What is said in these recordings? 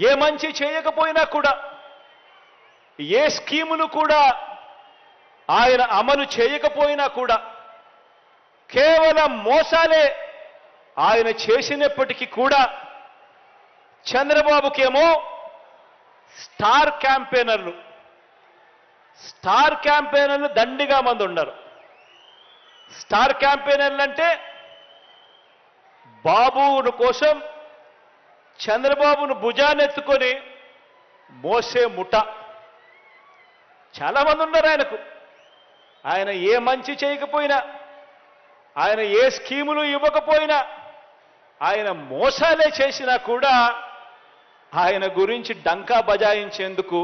ఏ మంచి చేయకపోయినా కూడా, ఏ స్కీములు కూడా ఆయన అమలు చేయకపోయినా కూడా కేవలం మోసాలే ఆయన చేసినప్పటికీ కూడా చంద్రబాబుకేమో స్టార్ క్యాంపెయినర్లు దండిగా మంది ఉన్నారు. స్టార్ క్యాంపెయినర్లు అంటే బాబు కోసం చంద్రబాబును భుజానెత్తుకొని మోసే ముఠ చాలామంది ఉన్నారు ఆయనకు. ఆయన ఏ మంచి చేయకపోయినా, ఆయన ఏ స్కీములు ఇవ్వకపోయినా, ఆయన మోసాలే చేసినా కూడా ఆయన గురించి డంకా బజాయించేందుకు,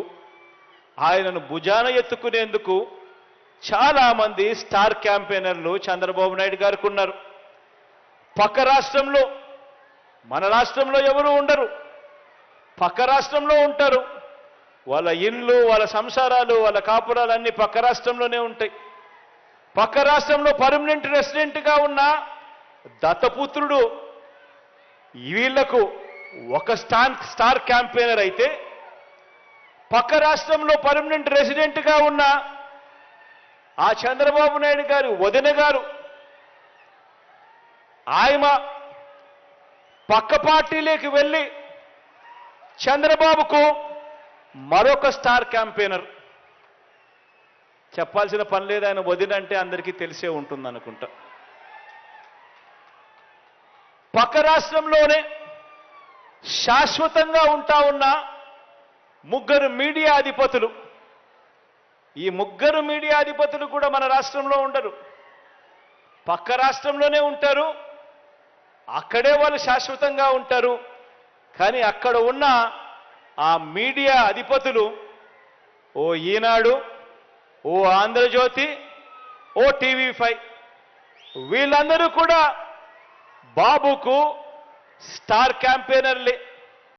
ఆయనను భుజాన ఎత్తుకునేందుకు చాలామంది స్టార్ క్యాంపెయినర్లు చంద్రబాబు నాయుడు గారికి ఉన్నారు. పక్క రాష్ట్రంలో, మన రాష్ట్రంలో ఎవరు ఉండరు, పక్క రాష్ట్రంలో ఉంటారు. వాళ్ళ ఇళ్ళు, వాళ్ళ సంసారాలు, వాళ్ళ కాపురాలు అన్నీ పక్క రాష్ట్రంలోనే ఉంటాయి. పక్క రాష్ట్రంలో పర్మనెంట్ రెసిడెంట్గా ఉన్న దత్తపుత్రుడు వీళ్లకు ఒక స్టార్ క్యాంపెయినర్ అయితే, పక్క రాష్ట్రంలో పర్మనెంట్ రెసిడెంట్గా ఉన్న ఆ చంద్రబాబు నాయుడు గారి వదిన గారు, ఆయన పక్క పార్టీలోకి వెళ్ళి చంద్రబాబుకు మరొక స్టార్ క్యాంపెయినర్. చెప్పాల్సిన పని లేదు, ఆయన వదిన అంటే అందరికీ తెలిసే ఉంటుంది అనుకుంటా. పక్క రాష్ట్రంలోనే శాశ్వతంగా ఉంటా ఉన్న ముగ్గురు మీడియా అధిపతులు, ఈ ముగ్గురు మీడియా అధిపతులు కూడా మన రాష్ట్రంలో ఉండరు, పక్క రాష్ట్రంలోనే ఉంటారు. అక్కడే వాళ్ళు శాశ్వతంగా ఉంటారు. కానీ అక్కడ ఉన్న ఆ మీడియా అధిపతులు, ఓ ఈనాడు, ఓ ఆంధ్రజ్యోతి, ఓ టీవీ5, వీళ్ళందరూ కూడా బాబుకు స్టార్ క్యాంపెయినర్లే.